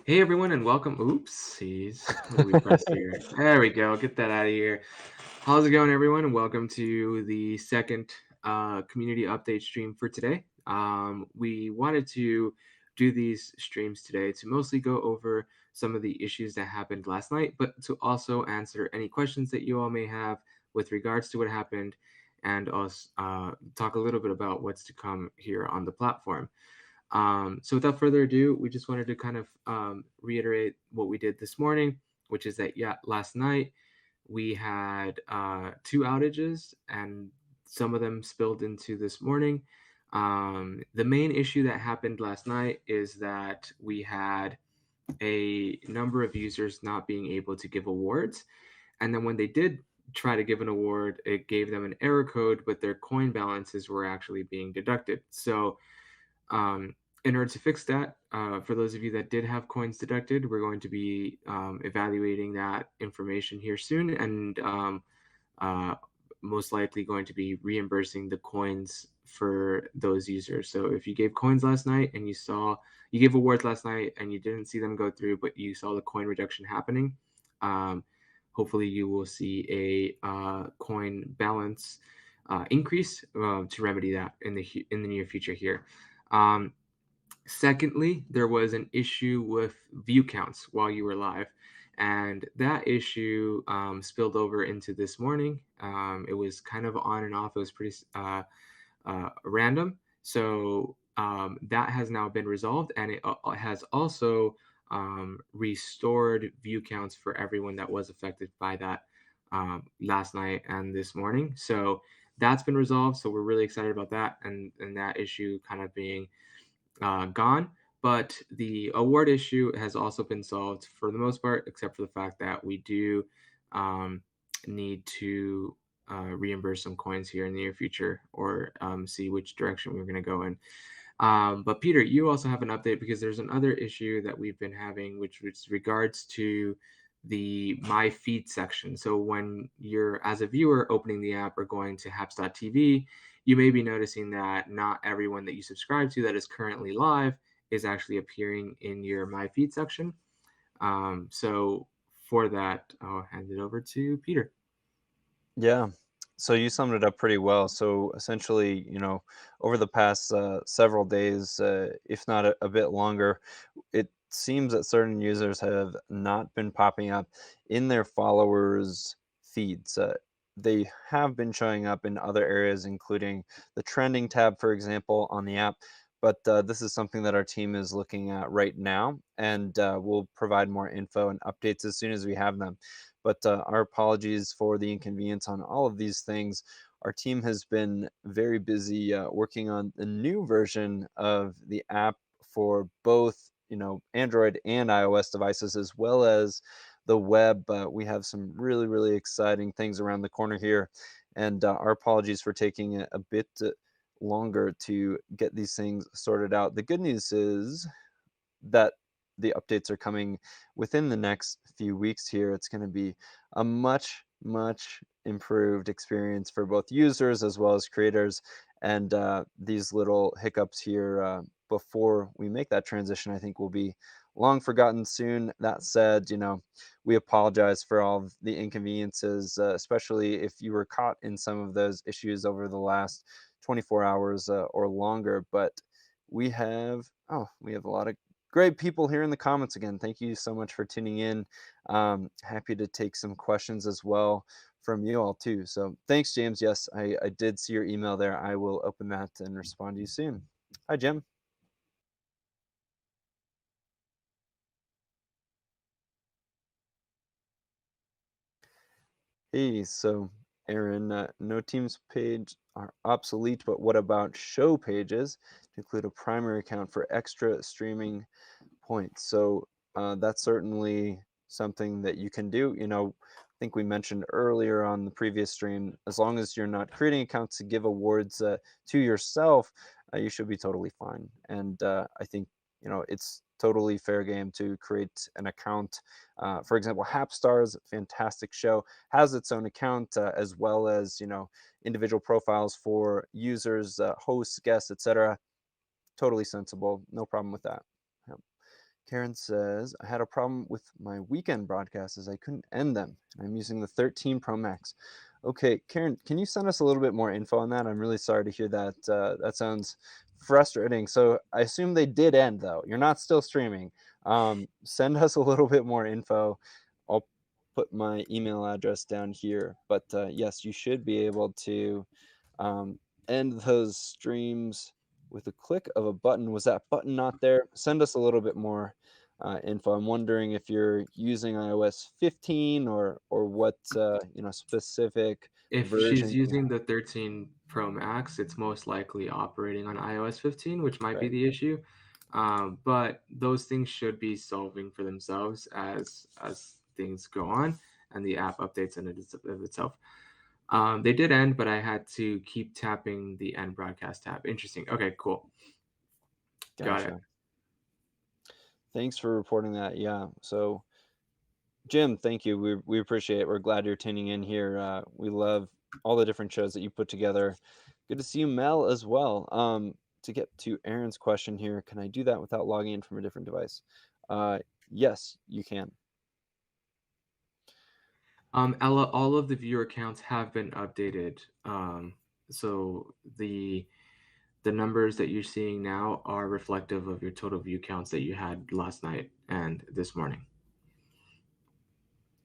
Hey everyone, and welcome. Oopsies. What do we press here? There we go. Get that out of here. How's it going, everyone? And welcome to the second community update stream for today. We wanted to do these streams today to mostly go over some of the issues that happened last night, but to also answer any questions that you all may have with regards to what happened, and also talk a little bit about what's to come here on the platform. So without further ado, we just wanted to kind of reiterate what we did this morning, which is that, yeah, last night we had two outages and some of them spilled into this morning. The main issue that happened last night is that we had a number of users not being able to give awards. And then when they did try to give an award, it gave them an error code, but their coin balances were actually being deducted. So um, in order to fix that, for those of you that did have coins deducted, we're going to be evaluating that information here soon, and uh, most likely going to be reimbursing the coins for those users. So if you gave coins last night and you gave awards last night and you didn't see them go through, but you saw the coin reduction happening, um, hopefully you will see a coin balance increase to remedy that in the near future here. Um, Secondly, there was an issue with view counts while you were live, and that issue spilled over into this morning. It was kind of on and off. It was pretty random. So that has now been resolved, and it has also restored view counts for everyone that was affected by that last night and this morning. So that's been resolved. So we're really excited about that, and that issue kind of being gone. But the award issue has also been solved for the most part, except for the fact that we do um, need to reimburse some coins here in the near future, or see which direction we're going to go in. But Peter, you also have an update because there's another issue that we've been having, which is regards to the My Feed section. So when you're, as a viewer, opening the app or going to Happs.tv, you may be noticing that not everyone that you subscribe to that is currently live is actually appearing in your My Feed section. So for that, I'll hand it over to Peter. Yeah. So you summed it up pretty well. So essentially, over the past several days, if not a bit longer, it seems that certain users have not been popping up in their followers' feeds. They have been showing up in other areas, including the trending tab, for example, on the app. But this is something that our team is looking at right now, and we'll provide more info and updates as soon as we have them. But our apologies for the inconvenience on all of these things. Our team has been very busy working on the new version of the app for both, Android and iOS devices, as well as the web. We have some really, really exciting things around the corner here, and our apologies for taking a bit longer to get these things sorted out. The good news is that the updates are coming within the next few weeks here. It's going to be a much, much improved experience for both users as well as creators. And these little hiccups here before we make that transition, I think will be long forgotten soon. That said, we apologize for all of the inconveniences, especially if you were caught in some of those issues over the last 24 hours or longer. But we have a lot of great people here in the comments again. Thank you so much for tuning in. Happy to take some questions as well from you all too. So thanks, James. Yes, I did see your email there. I will open that and respond to you soon. Hi, Jim. Hey, so Aaron, no teams page are obsolete, but what about show pages to include a primary account for extra streaming points? So that's certainly something that you can do. I think we mentioned earlier on the previous stream, as long as you're not creating accounts to give awards to yourself, you should be totally fine. And I think, it's totally fair game to create an account. For example, Hapstars, fantastic show, has its own account as well as, individual profiles for users, hosts, guests, etc. Totally sensible. No problem with that. Yep. Karen says, I had a problem with my weekend broadcasts as I couldn't end them. I'm using the 13 Pro Max. Okay, Karen, can you send us a little bit more info on that? I'm really sorry to hear that. That sounds frustrating. So I assume they did end, though. You're not still streaming. Send us a little bit more info. I'll put my email address down here. But yes, you should be able to um, end those streams with a click of a button. Was that button not there? Send us a little bit more info. I'm wondering if you're using iOS 15 or what specific If she's version you using have. the 13 Pro Max, it's most likely operating on iOS 15, which might be Right. the issue. But those things should be solving for themselves as things go on and the app updates in of itself. They did end, but I had to keep tapping the end broadcast tab. Interesting. Okay, cool. Got it. Gotcha. Thanks for reporting that. Yeah. So Jim, thank you. We appreciate it. We're glad you're tuning in here. We love all the different shows that you put together. Good to see you, Mel, as well. To get to Aaron's question here, can I do that without logging in from a different device? Uh, yes, you can. Ella, all of the viewer accounts have been updated. So the numbers that you're seeing now are reflective of your total view counts that you had last night and this morning.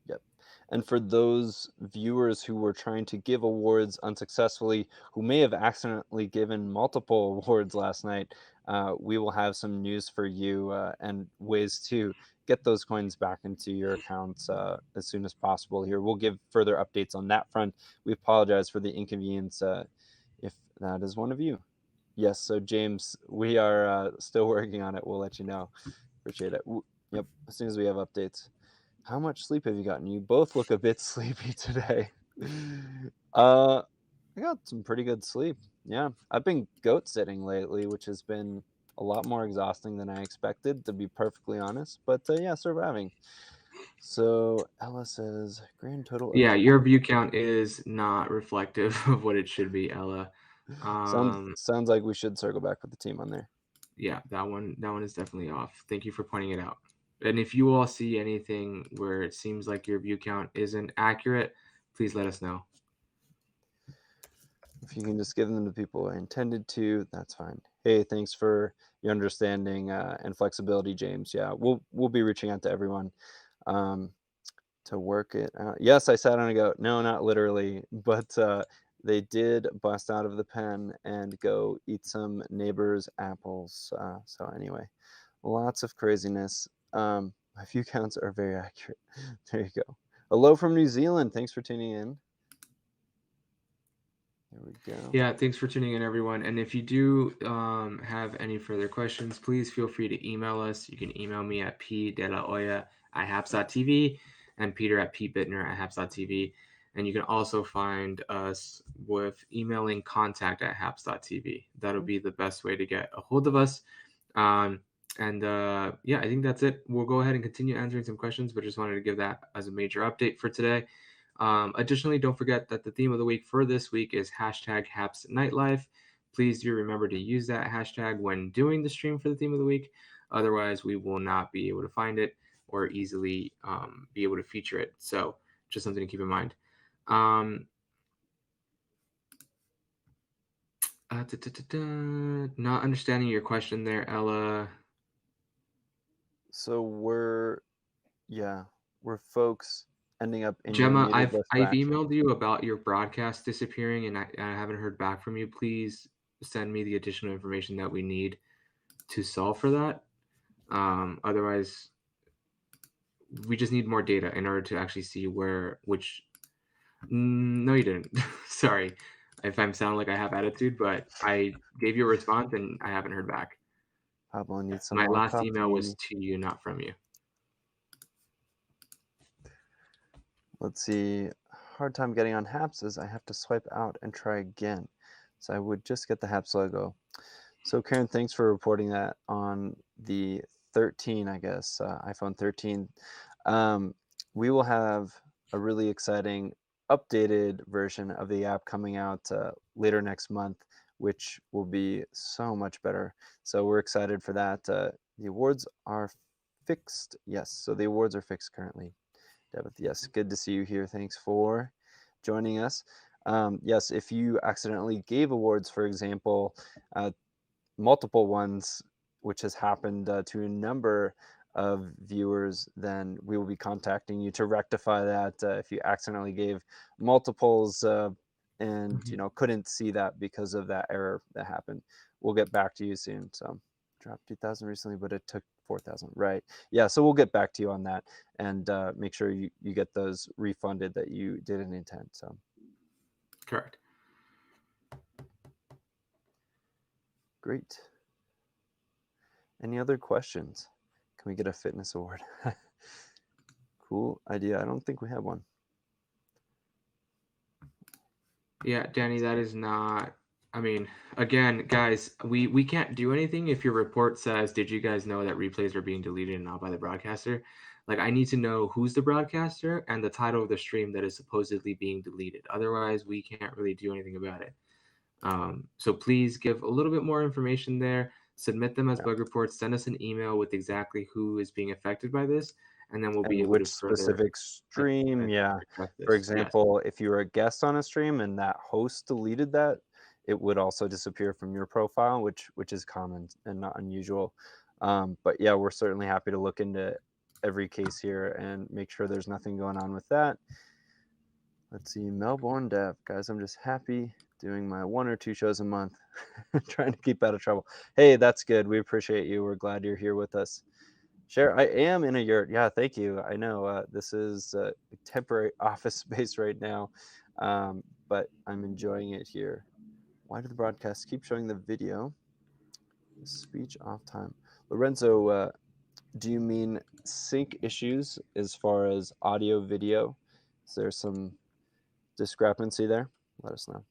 Yep. And for those viewers who were trying to give awards unsuccessfully, who may have accidentally given multiple awards last night, we will have some news for you and ways to get those coins back into your accounts as soon as possible here. We'll give further updates on that front. We apologize for the inconvenience if that is one of you. Yes, so James, we are still working on it. We'll let you know. Appreciate it. Yep, as soon as we have updates. How much sleep have you gotten? You both look a bit sleepy today. uh, I got some pretty good sleep. Yeah, I've been goat sitting lately, which has been a lot more exhausting than I expected, to be perfectly honest. But yeah, surviving. So Ella says grand total of Yeah, your view count is not reflective of what it should be, Ella. sounds Um, sounds like we should circle back with the team on there. yeah, that one is definitely off. Thank you for pointing it out. And if you all see anything where it seems like your view count isn't accurate, please let us know. If you can just give them to people I intended to, that's fine. Hey, thanks for your understanding and flexibility, James. Yeah, we'll be reaching out to everyone. Um, to work it out. Yes, I sat on a goat. No, not literally, but they did bust out of the pen and go eat some neighbors' apples. So anyway, lots of craziness. My view counts are very accurate. There you go. Hello from New Zealand. Thanks for tuning in. There we go. Yeah, thanks for tuning in, everyone. And if you do have any further questions, please feel free to email us. You can email me at pdelaoya@haps.tv and Peter at pbittner@haps.tv. And you can also find us with emailing contact@haps.tv. That'll be the best way to get a hold of us. Um, and yeah, I think that's it. We'll go ahead and continue answering some questions, but just wanted to give that as a major update for today. Additionally, don't forget that the theme of the week for this week is hashtag Haps Nightlife. Please do remember to use that hashtag when doing the stream for the theme of the week. Otherwise, we will not be able to find it or easily be able to feature it. So, just something to keep in mind. Um, Not understanding your question there, Ella. So we're folks ending up in your Gemma, muted I've list for I've action. emailed you about your broadcast disappearing, and I haven't heard back from you. Please send me the additional information that we need to solve for that. Otherwise, we just need more data in order to actually see where which. No, you didn't. Sorry if I'm sound like I have attitude, but I gave you a response and I haven't heard back. Pablo needs some My more last email was coffee. to you, not from you. Let's see. Hard time getting on Happs is I have to swipe out and try again. So I would just get the Happs logo. So Karen, thanks for reporting that on the 13, I guess, iPhone 13. Um, we will have a really exciting updated version of the app coming out later next month, which will be so much better. So we're excited for that. The awards are fixed? Yes. So the awards are fixed currently. Devith, yes. Good to see you here. Thanks for joining us. Yes, if you accidentally gave awards, for example, uh, multiple ones, which has happened to a number of viewers, then we will be contacting you to rectify that. If you accidentally gave multiples and Mhm. couldn't see that because of that error that happened, we'll get back to you soon. So dropped 2,000 recently, but it took 4,000. Right? Yeah. So we'll get back to you on that and make sure you get those refunded that you didn't intend. So Correct. great. Any other questions? Can we get a fitness award? Cool idea. I don't think we have one. Yeah, Danny, that is not. I mean, again, guys, we can't do anything if your report says, "Did you guys know that replays are being deleted and not by the broadcaster?" Like, I need to know who's the broadcaster and the title of the stream that is supposedly being deleted. Otherwise, we can't really do anything about it. So please give a little bit more information there. Submit them as Yeah. bug reports. Send us an email with exactly who is being affected by this, and then we'll be And able to which further specific stream? Yeah. address For this. Yes. example, if you were a guest on a stream and that host deleted that, it would also disappear from your profile, which is common and not unusual. But yeah, we're certainly happy to look into every case here and make sure there's nothing going on with that. Let's see, Melbourne Dev. Guys, I'm just happy doing my 1 or 2 shows a month, trying to keep out of trouble. Hey, that's good. We appreciate you. We're glad you're here with us. Sure, I am in a yurt. Yeah, thank you. I know this is a temporary office space right now, but I'm enjoying it here. Why do the broadcasts keep showing the video? The speech off time. Lorenzo, do you mean sync issues as far as audio video? Is there some discrepancy there? Let us know.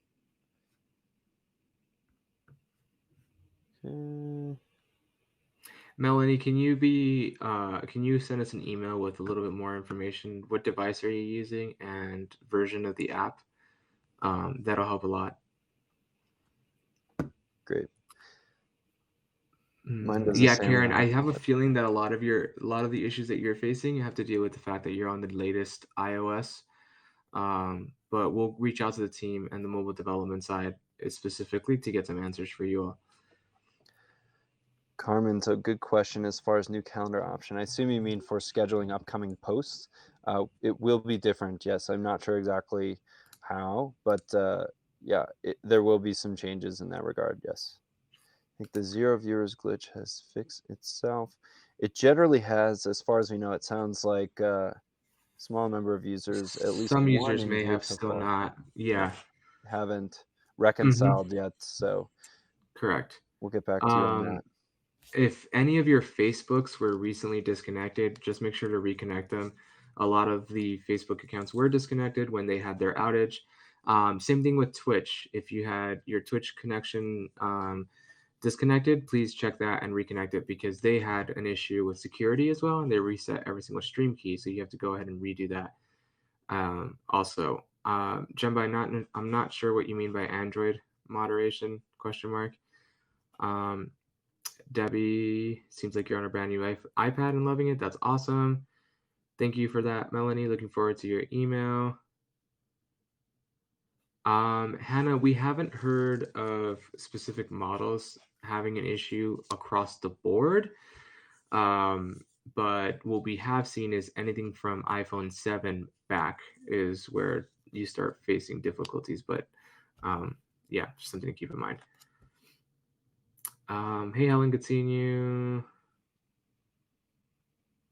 Okay. Melanie, can you send us an email with a little bit more information? What device are you using and version of the app? That'll help a lot. Great. Mine does the Yeah, same Karen, I now. have a feeling that a lot of the issues that you're facing have to deal with the fact that you're on the latest iOS. But we'll reach out to the team and the mobile development side specifically to get some answers for you all. Carmen, so good question as far as new calendar option. I assume you mean for scheduling upcoming posts. It will be different. Yes, I'm not sure exactly how, but yeah, there will be some changes in that regard. Yes. I think the zero viewers glitch has fixed itself. It generally has, as far as we know, it sounds like a small number of users, at least Some one users in may group have so still far, not. yeah, Yeah. haven't Hmm. reconciled yet. So Correct. we'll get back to you on Um, that. if any of your Facebooks were recently disconnected, just make sure to reconnect them. A lot of the Facebook accounts were disconnected when they had their outage. Same thing with Twitch. If you had your Twitch connection disconnected, please check that and reconnect it because they had an issue with security as well, and they reset every single stream key. So you have to go ahead and redo that. Also, Jemba, I'm not sure what you mean by Android moderation? Question mark. Um, Debbie, seems like you're on a brand new iPad and loving it. That's awesome. Thank you for that, Melanie. Looking forward to your email. Hannah, we haven't heard of specific models having an issue across the board. Um, but what we have seen is anything from iPhone 7 back is where you start facing difficulties. But yeah, just something to keep in mind. Hey, Helen, good seeing you.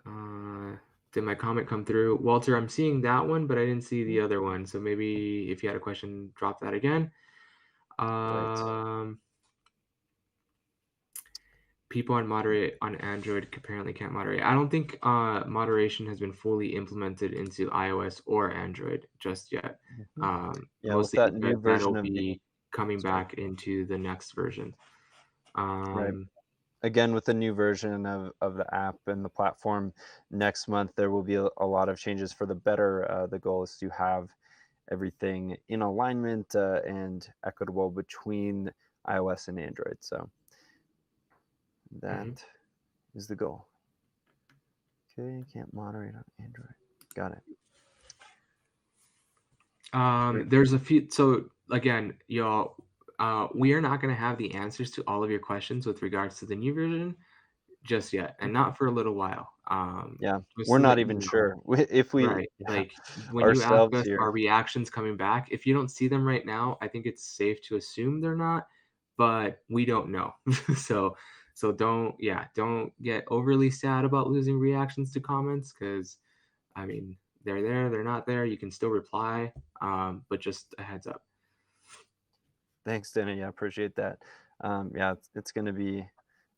Uh, did my comment come through? Walter, I'm seeing that one, but I didn't see the other one. So maybe if you had a question, drop that again. Right. Um, people on moderate on Android apparently can't moderate. I don't think moderation has been fully implemented into iOS or Android just yet. Mhm. Yeah, with Mostly that because new version that'll of be coming sorry. back into the next version. Right. Um, Again, with the new version of the app and the platform next month, there will be a lot of changes for the better. The goal is to have everything in alignment and equitable between iOS and Android. So mhm. that is the goal. Okay, can't moderate on Android. Got it. Great. There's a few. So again, y'all, we are not going to have the answers to all of your questions with regards to the new version just yet, and not for a little while. Yeah, Just we're to not let you even know, sure if we, right? yeah, Like when you ask ourselves us, here. are reactions coming back? If you don't see them right now, I think it's safe to assume they're not, but we don't know. so, don't get overly sad about losing reactions to comments because I mean, they're there, they're not there. You can still reply, but just a heads up. Thanks, Danny. Yeah, appreciate that. Yeah, it's going to be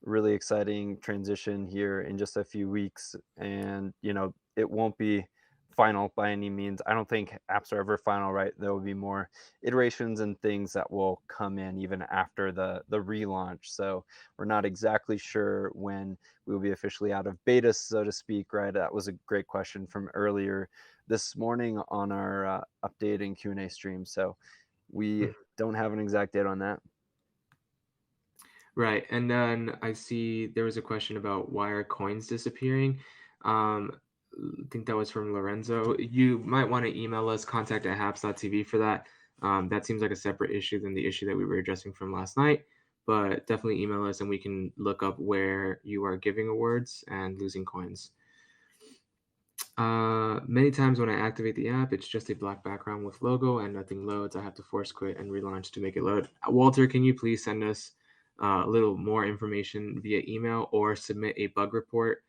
really exciting transition here in just a few weeks, and it won't be final by any means. I don't think apps are ever final, right? There will be more iterations and things that will come in even after the relaunch. So we're not exactly sure when we will be officially out of beta, so to speak. Right? That was a great question from earlier this morning on our update and Q&A stream. So we don't have an exact date on that. Right. And then I see there was a question about why are coins disappearing. I think that was from Lorenzo. You might want to email us contact at haps.tv for that. That seems like a separate issue than the issue that we were addressing from last night. But definitely email us and we can look up where you are giving awards and losing coins. Many times when I activate the app, it's just a black background with logo and nothing loads. I have to force quit and relaunch to make it load. Walter, can you please send us a little more information via email or submit a bug report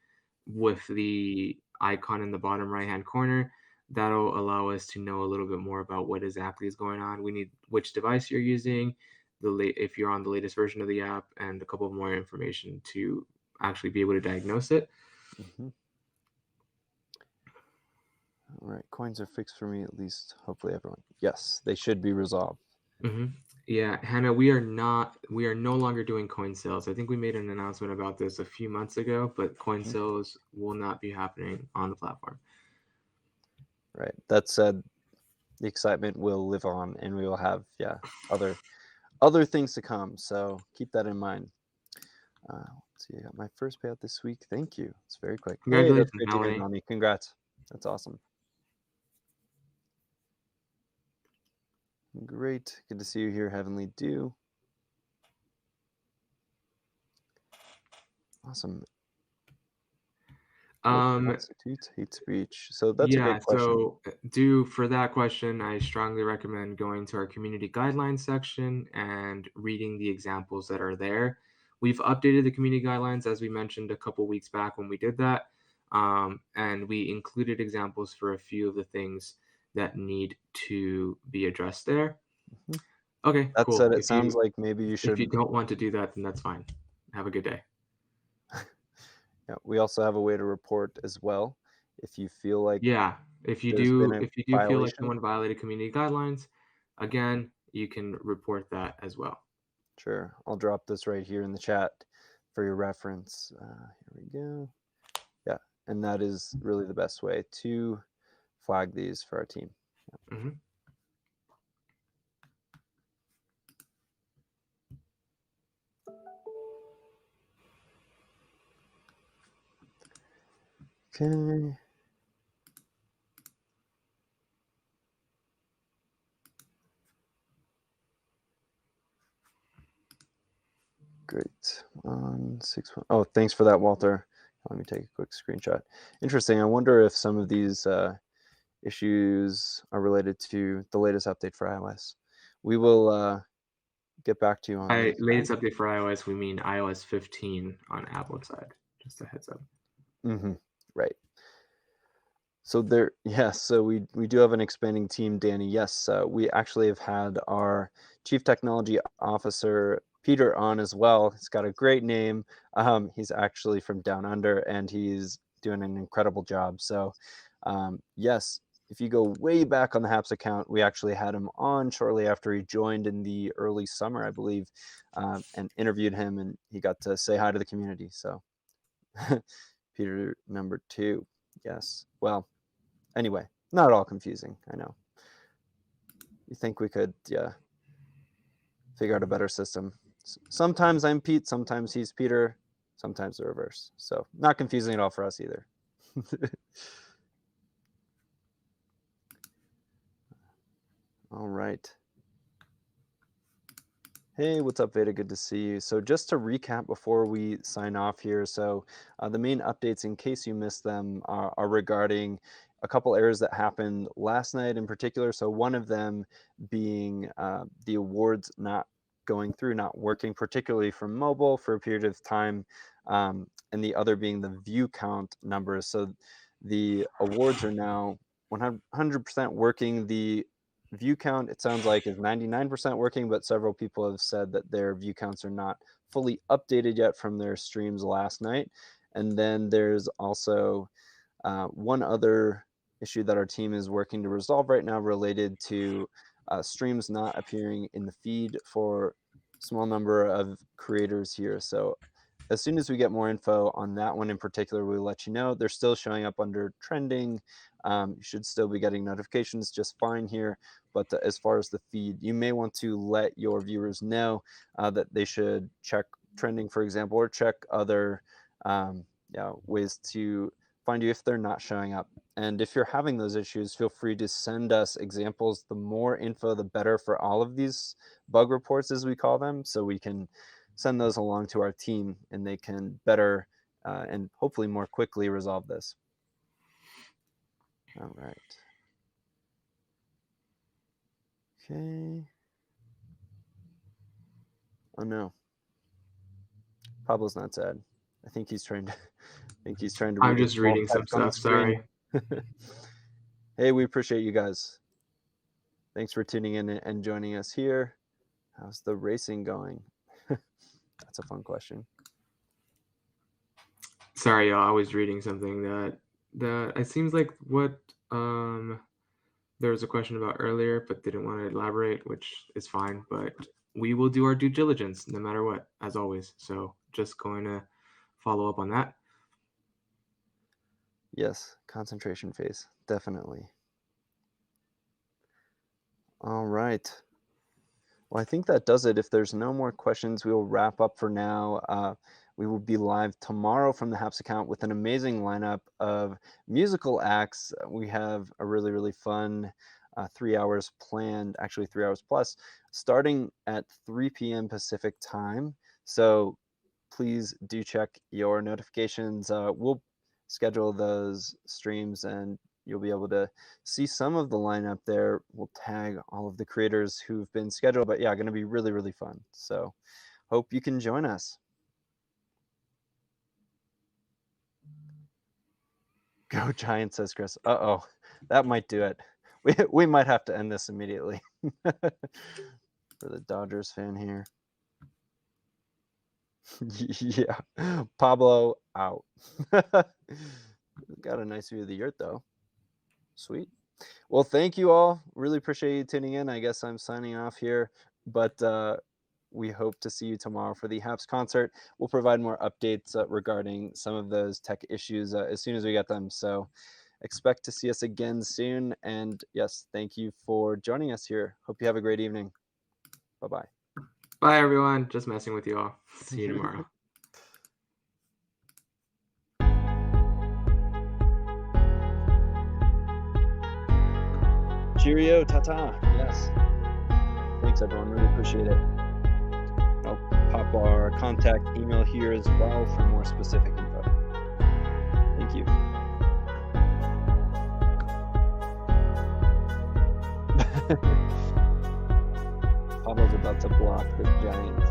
with the icon in the bottom right hand corner? That'll allow us to know a little bit more about what exactly is going on. We need which device you're using, if you're on the latest version of the app, and a couple more information to actually be able to diagnose it. Mm-hmm. All right, coins are fixed for me at least. Hopefully, everyone. Yes, they should be resolved. Hmm. Yeah, Hannah, we are no longer doing coin sales. I think we made an announcement about this a few months ago, but coin Mhm. sales will not be happening on the platform. Right. That said, the excitement will live on, and we will have other things to come. So keep that in mind. Let's see. I got my first payout this week. Thank you. It's very quick. Hey, that's Congratulations, great to hear, Melanie. Nami. Congrats. That's awesome. Great. Good to see you here, Heavenly Dew. Awesome. What Um, constitutes hate speech? So that's a yeah, great question. so do for that question, I strongly recommend going to our community guidelines section and reading the examples that are there. We've updated the community guidelines as we mentioned a couple weeks back when we did that. And we included examples for a few of the things that need to be addressed there. Mhm. Okay, That cool. said, it sounds like maybe you If you should. don't want to do that, then that's fine. Have a good day. Yeah, we also have a way to report as well if you feel like Yeah, there's been a if you do feel like violation. someone violated community guidelines, again, you can report that as well. Sure, I'll drop this right here in the chat for your reference. Here we go. Yeah, and that is really the best way to flag these for our team. Mhm. Okay. Great. On 6. Oh, thanks for that, Walter. Let me take a quick screenshot. Interesting. I wonder if some of these issues are related to the latest update for iOS. We will get back to you on I this. latest update for iOS, we mean iOS 15 on Apple side. Just a heads up. Mm-hmm. Right. So there, yes. So we do have an expanding team, Danny. Yes, we actually have had our chief technology officer Peter on as well. He's got a great name. He's actually from down under, and he's doing an incredible job. So, yes, if you go way back on the Happs account, we actually had him on shortly after he joined in the early summer, I believe, and interviewed him, and he got to say hi to the community. So, Peter number two. Yes. Well, anyway, not at all confusing. I know. You think we could, yeah, figure out a better system. Sometimes I'm Pete, sometimes he's Peter, sometimes the reverse. So not confusing at all for us either. All right. Hey, what's up, Veda? Good to see you. So, just to recap before we sign off here, the main updates, in case you missed them, are regarding a couple errors that happened last night in particular. So, one of them being the awards not going through, not working, particularly from mobile for a period of time, and the other being the view count numbers. So, the awards are now 100% working. The view count, it sounds like, is 99% working, but several people have said that their view counts are not fully updated yet from their streams last night. And then there's also one other issue that our team is working to resolve right now related to streams not appearing in the feed for a small number of creators here. So as soon as we get more info on that one in particular, we'll let you know. They're still showing up under trending. You should still be getting notifications just fine here. But as far as the feed, you may want to let your viewers know that they should check trending, for example, or check other ways to find you if they're not showing up. And if you're having those issues, feel free to send us examples. The more info, the better for all of these bug reports, as we call them, so we can send those along to our team and they can better and hopefully more quickly resolve this. All right. Okay. Oh no. Pablo's not sad. I think he's trying to I'm read a just small reading some text on the stuff. screen. Sorry. Hey, we appreciate you guys. Thanks for tuning in and joining us here. How's the racing going? That's a fun question. Sorry, y'all. I was reading something that it seems like what there was a question about earlier, but didn't want to elaborate, which is fine. But we will do our due diligence no matter what, as always. So just going to follow up on that. Yes, concentration phase, definitely. All right. Well, I think that does it. If there's no more questions, we will wrap up for now. We will be live tomorrow from the Happs account with an amazing lineup of musical acts. We have a really, really fun 3 hours planned, actually 3 hours plus, starting at 3 p.m. Pacific time. So please do check your notifications. We'll schedule those streams and you'll be able to see some of the lineup there. We'll tag all of the creators who've been scheduled, but yeah, going to be really, really fun. So hope you can join us. Go Giants, says Chris. Uh-oh, that might do it. We might have to end this immediately. For the Dodgers fan here. Yeah, Pablo out. Got a nice view of the yurt though. Sweet. Well, thank you all. Really appreciate you tuning in. I guess I'm signing off here, but we hope to see you tomorrow for the Happs concert. We'll provide more updates regarding some of those tech issues as soon as we get them. So expect to see us again soon. And yes, thank you for joining us here. Hope you have a great evening. Bye-bye. Bye, everyone. Just messing with you all. See you tomorrow. Cheerio, ta-ta. Yes. Thanks, everyone. Really appreciate it. I'll pop our contact email here as well for more specific info. Thank you. Pablo's about to block the Giants.